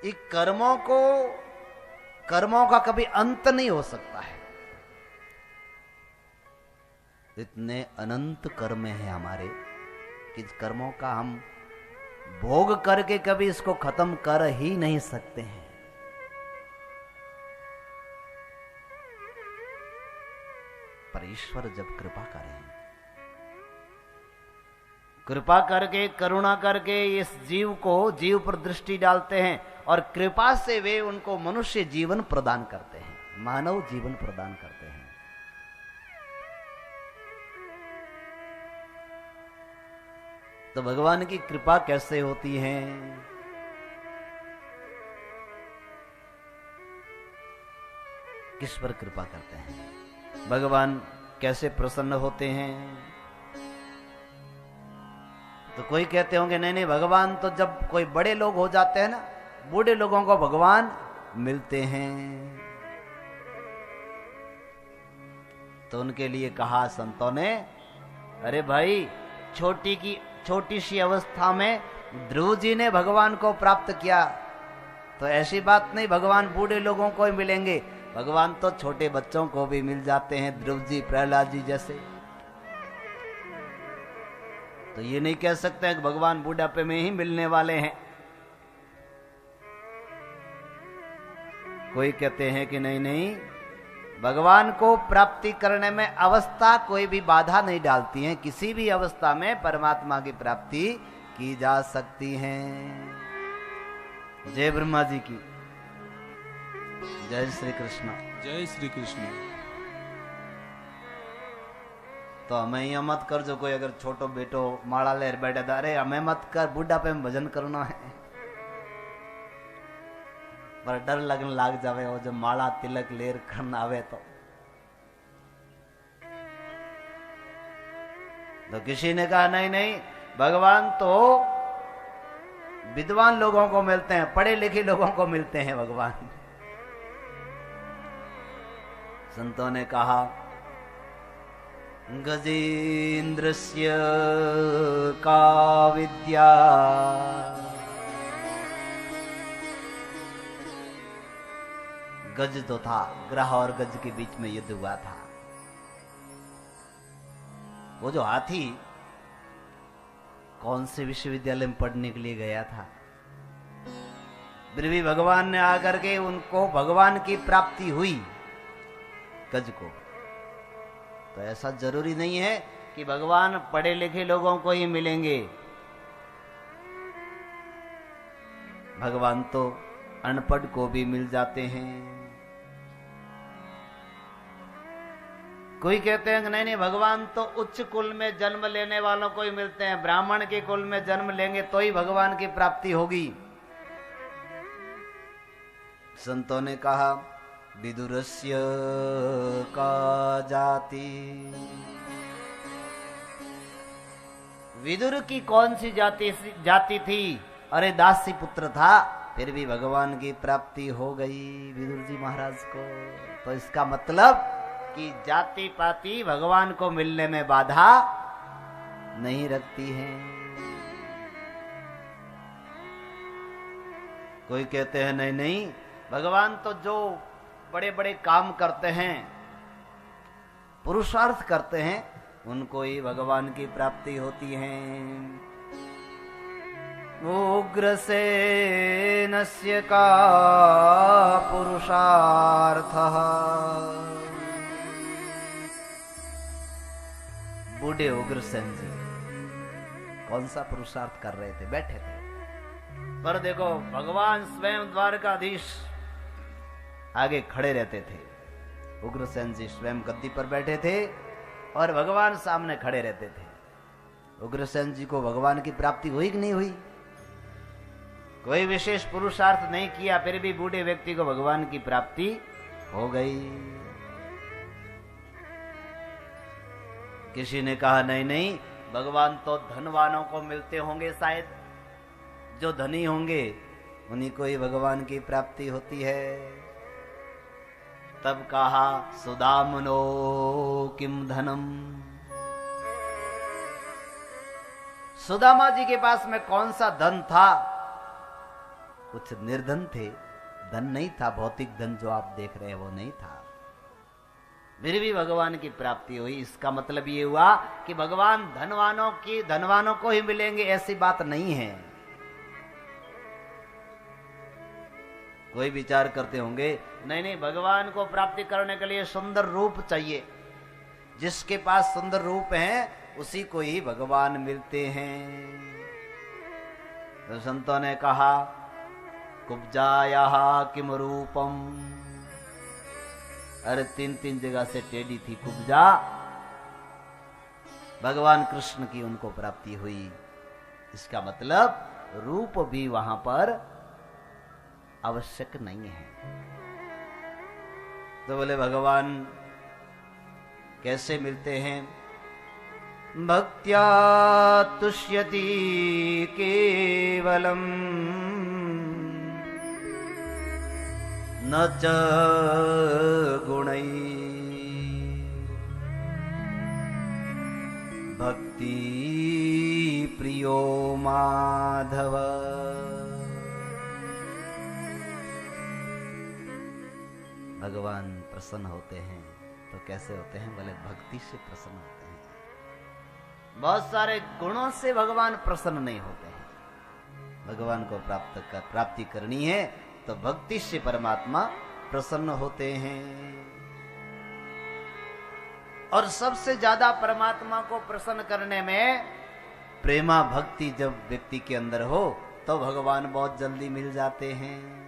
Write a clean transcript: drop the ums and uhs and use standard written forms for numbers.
ये कर्मों का कभी अंत नहीं हो सकता है। इतने अनंत कर्म हैं हमारे कि कर्मों का हम भोग करके कभी इसको खत्म कर ही नहीं सकते हैं। पर ईश्वर जब कृपा करें, कृपा करके करुणा करके इस जीव पर दृष्टि डालते हैं और कृपा से वे उनको मनुष्य जीवन प्रदान करते हैं, मानव जीवन प्रदान करते हैं। तो भगवान की कृपा कैसे होती है? किस पर कृपा करते हैं? भगवान कैसे प्रसन्न होते हैं? तो कोई कहते होंगे नहीं नहीं, भगवान तो जब कोई बड़े लोग हो जाते हैं ना, बूढ़े लोगों को भगवान मिलते हैं। तो उनके लिए कहा संतों ने, अरे भाई, छोटी सी अवस्था में ध्रुव जी ने भगवान को प्राप्त किया, तो ऐसी बात नहीं भगवान बूढ़े लोगों को ही मिलेंगे, भगवान तो छोटे बच्चों को भी मिल जाते हैं, ध्रुव जी, प्रहलाद जी जैसे। तो ये नहीं कह सकते हैं कि भगवान बुढ़ापे में ही मिलने वाले हैं। कोई कहते हैं कि नहीं नहीं, भगवान को प्राप्ति करने में अवस्था कोई भी बाधा नहीं डालती है, किसी भी अवस्था में परमात्मा की प्राप्ति की जा सकती है। जय ब्रह्मा जी की जय। श्री कृष्ण जय श्री कृष्ण। तो हमें यह मत कर, जो कोई अगर छोटो बेटो माला लेर बैठे था, अरे हमें मत कर, बुढ़ापे में भजन करना है। पर डर लगने लग जावे वो जब माला तिलक लेर करना आवे तो किसी ने कहा नहीं नहीं, भगवान तो विद्वान लोगों को मिलते हैं, पढ़े लिखे लोगों को मिलते हैं भगवान। संतों ने कहा, गजेन्द्रस्य का विद्या गज तो था, ग्रह और गज के बीच में युद्ध हुआ था। वो जो हाथी कौन से विश्वविद्यालय में पढ़ने के लिए गया था, फिर भी भगवान ने आकर के उनको भगवान की प्राप्ति हुई, गज को। तो ऐसा जरूरी नहीं है कि भगवान पढ़े लिखे लोगों को ही मिलेंगे, भगवान तो अनपढ़ को भी मिल जाते हैं। कोई कहते हैं कि नहीं नहीं, भगवान तो उच्च कुल में जन्म लेने वालों को ही मिलते हैं, ब्राह्मण के कुल में जन्म लेंगे तो ही भगवान की प्राप्ति होगी। संतों ने कहा, विदुरस्य का जाति, विदुर की कौन सी जाति थी? अरे दासी पुत्र था, फिर भी भगवान की प्राप्ति हो गई विदुर जी महाराज को। तो इसका मतलब कि जाति पाति भगवान को मिलने में बाधा नहीं रखती है। कोई कहते हैं नहीं नहीं, भगवान तो जो बड़े बड़े काम करते हैं, पुरुषार्थ करते हैं, उनको ही भगवान की प्राप्ति होती है। उग्रसेनस्य का पुरुषार्थः, बूढ़े उग्रसेन जी कौन सा पुरुषार्थ कर रहे थे? बैठे थे। पर देखो, भगवान स्वयं द्वारकाधीश आगे खड़े रहते थे। उग्रसेन जी स्वयं गद्दी पर बैठे थे और भगवान सामने खड़े रहते थे। उग्रसेन जी को भगवान की प्राप्ति हुई कि नहीं हुई? कोई विशेष पुरुषार्थ नहीं किया, फिर भी बूढ़े व्यक्ति को भगवान की प्राप्ति हो गई। किसी ने कहा नहीं नहीं, भगवान तो धनवानों को मिलते होंगे, शायद जो धनी होंगे उन्हीं को ही भगवान की प्राप्ति होती है। तब कहा, सुदामनो किम धनम, सुदामा जी के पास में कौन सा धन था? कुछ निर्धन थे, धन नहीं था, भौतिक धन जो आप देख रहे हैं वो नहीं था, फिर भी भगवान की प्राप्ति हुई। इसका मतलब ये हुआ कि भगवान धनवानों को ही मिलेंगे ऐसी बात नहीं है। कोई विचार करते होंगे नहीं, भगवान को प्राप्ति करने के लिए सुंदर रूप चाहिए, जिसके पास सुंदर रूप है उसी को ही भगवान मिलते हैं। तो संतों ने कहा कुब्जाया किम रूपम, अरे 3 जगह से टेढ़ी थी कुब्जा, भगवान कृष्ण की उनको प्राप्ति हुई। इसका मतलब रूप भी वहां पर आवश्यक नहीं है। तो बोले भगवान कैसे मिलते हैं? भक्त्या तुष्यति केवलम न च गुणै भक्ति प्रियो माधव। भगवान प्रसन्न होते हैं तो कैसे होते हैं? बोले भक्ति से प्रसन्न होते हैं। बहुत सारे गुणों से भगवान प्रसन्न नहीं होते हैं। भगवान को प्राप्ति करनी है तो भक्ति से परमात्मा प्रसन्न होते हैं। और सबसे ज्यादा परमात्मा को प्रसन्न करने में प्रेमा भक्ति जब व्यक्ति के अंदर हो तो भगवान बहुत जल्दी मिल जाते हैं।